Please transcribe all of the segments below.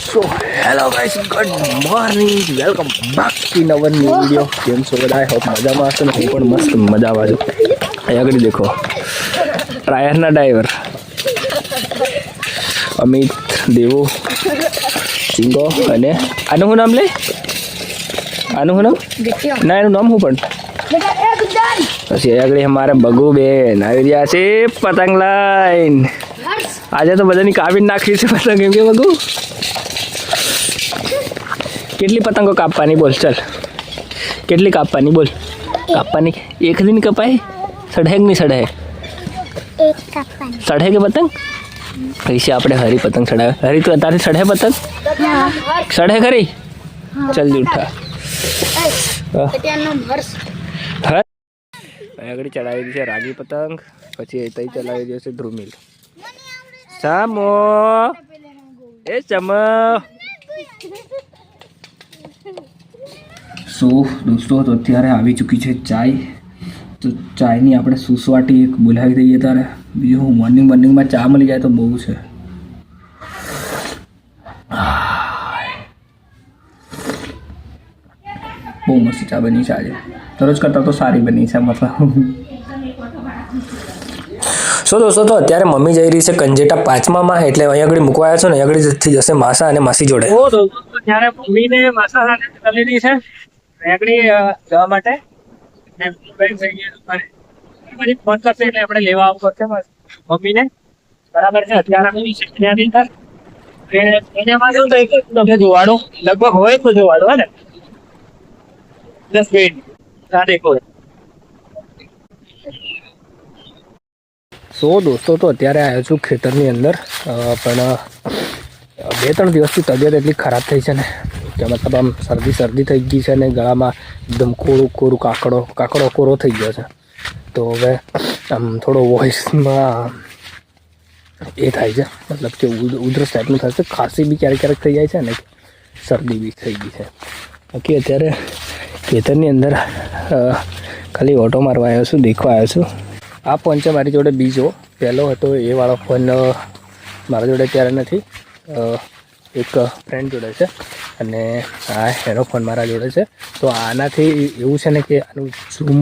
So hello guys, good morning, welcome back to નવર new video. કેમ છો બધા? આઈ હોપ મજામાં હશો ને હું પણ મસ્ત મજામાં છું. અહીં આગળ દેખો, ટાયરના ડ્રાઈવર અમિત, દેવો, ચિંગો અને આનું શું નામ લે? આનું શું નામ? ના, એનું નામ શું પણ? પછી આગળ અમારા બગુ બેન આવી રહ્યા છે પતંગ લાઈન. આજે તો બધાની કાપી નાખી છે પતંગ. એમ કે બગુ કેટલી પતંગો કાપવાની બોલ? ચાલ, કેટલી કાપવાની બોલ? કાપવાની એક દિન કપાય? સડે નહીં સડે? સડે કે પતંગ? પૈસે આપણે હરી પતંગ ચડાવે. હરી તું તારી સડે પતંગ? સડે ખરી? ચાલ જૂઠા. આગળ ચડાવી છે રાગી પતંગ, પછી તઈ ચલાવી દે છે ધ્રુમિલ. સામો એ ચમો. સો દોસ્તો, તો અત્યારે આવી ચૂકી છે ચાય. તો ચાયની આપણે સુસવાટી એક બોલાવી દઈએ. ત્યારે બીજું મોર્નિંગમાં ચા મળી જાય તો બહુ છે. બહુ મસ્ત ચા બની છે આજે. દરરોજ કરતાં તો સારી બની છે મતલબ. સો દોસ્તો, તો અત્યારે મમ્મી જઈ રહી છે કંજેટા 5માં, એટલે અહીં આગળ મૂકવા આવ્યા છો ને, અહીં આગળ જશે માસા અને માસી જોડે. ત્યારે મમ્મીને માસા સાથે ચાલી છે આગળ જવા માટે. ફોન કરશે એટલે આપણે લેવા આવવું પડશે મમ્મીને. બરાબર છે. અત્યારે જોવાનું લગભગ હોય તો જોવાનું હે ને 10 મિનિટ. સો દોસ્તો, તો અત્યારે આવ્યો છું ખેતરની અંદર. પણ 2-3 દિવસથી તબિયત એટલી ખરાબ થઈ છે ને કે મતલબ આમ શરદી થઈ ગઈ છે ને ગળામાં એકદમ કોરું કાકડો કોરો થઈ ગયો છે. તો હવે આમ થોડો વોઇસમાં એ થાય છે, મતલબ કે ઉધરસ ટાઈપનું થાય છે. ખાંસી બી ક્યારેક થઈ જાય છે ને શરદી બી થઈ ગઈ છે. બાકી અત્યારે ખેતરની અંદર ખાલી ઓટો મારવા આવ્યો છું, દેખવા આવ્યો છું. આ ફોન છે મારી જોડે બીજો. પહેલો હતો એ વાળો ફોન મારા જોડે ત્યારે નથી, એક ફ્રેન્ડ જોડે છે. અને આ એનો ફોન મારા જોડે છે. તો આનાથી એવું છે ને કે આનું ઝૂમ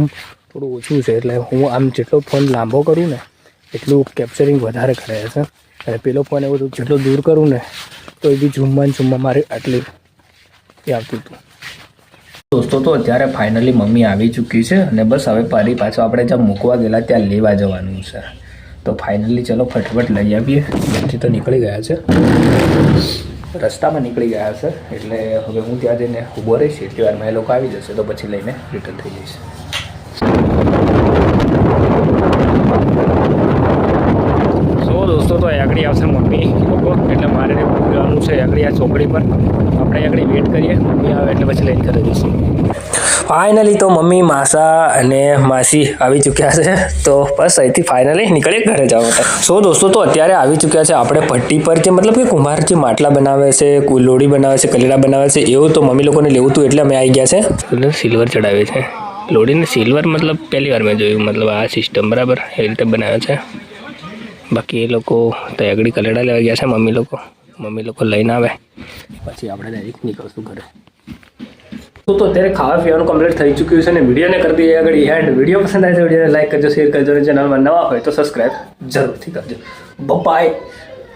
થોડું ઓછું છે, એટલે હું આમ જેટલો ફોન લાંબો કરું ને એટલું કેપ્ચરિંગ વધારે કરે છે. અને પેલો ફોન એવું જેટલો દૂર કરું ને તો એ બી ઝૂમમાં મારે આટલી એ આવતું હતું. દોસ્તો, તો અત્યારે ફાઇનલી મમ્મી આવી ચૂકી છે અને બસ હવે ફરી પાછો આપણે જ્યાં મૂકવા ગયેલા ત્યાં લેવા જવાનું છે. તો ફાઇનલી ચલો ફટાફટ લઈ આવીએ. ત્યાંથી તો નીકળી ગયા છે, રસ્તામાં નીકળી ગયા છે. એટલે હવે હું ત્યાં જઈને ઊભો રહીશ. એટલી વારમાં એ લોકો આવી જશે તો પછી લઈને રિટર્ન થઈ જઈશ. સો દોસ્તો, તો આગળ આવશે મમ્મી લોકો, એટલે મારે જવાનું છે આગળ આ ચોકડી પર. આપણે આગળ વેઇટ કરીએ, મમ્મી આવે એટલે પછી લઈને ઘરે જઈશું. ફાઇનલી તો મમ્મી, માસા અને માસી આવી ચૂક્યા છે. તો બસ અહીંથી ફાઇનલી નીકળીએ ઘરે જવા માટે. સો દોસ્તો, તો અત્યારે આવી ચૂક્યા છે આપણે ભઠ્ઠી પર, જે મતલબ કે કુંભાર જે માટલા બનાવે છે, લોડી બનાવે છે, કલેડા બનાવે છે, એવું તો મમ્મી લોકોને લેવું હતું એટલે અમે આવી ગયા છે. એટલે સિલ્વર ચડાવે છે લોડીને. સિલ્વર મતલબ પહેલી વાર મેં જોયું, મતલબ આ સિસ્ટમ બરાબર એ રીતે બનાવે છે. બાકી એ લોકો તો આગળ કલેડા લેવા ગયા છે. મમ્મી લોકો લઈને આવે પછી આપણે ડાયરેક્ટ નીકળશું ઘરે. તો અત્યારે ખાવા પીવાનું કમ્પ્લીટ થઈ ચૂક્યું છે ને વિડીયોને કરી દઈએ આગળ એન્ડ. વિડીયો પસંદ આવે તો વિડીયોને લાઈક કરજો, શેર કરજો અને ચેનલમાં નવા હોય તો સબસ્ક્રાઈબ જરૂરથી કરજો. Bye,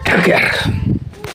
take care.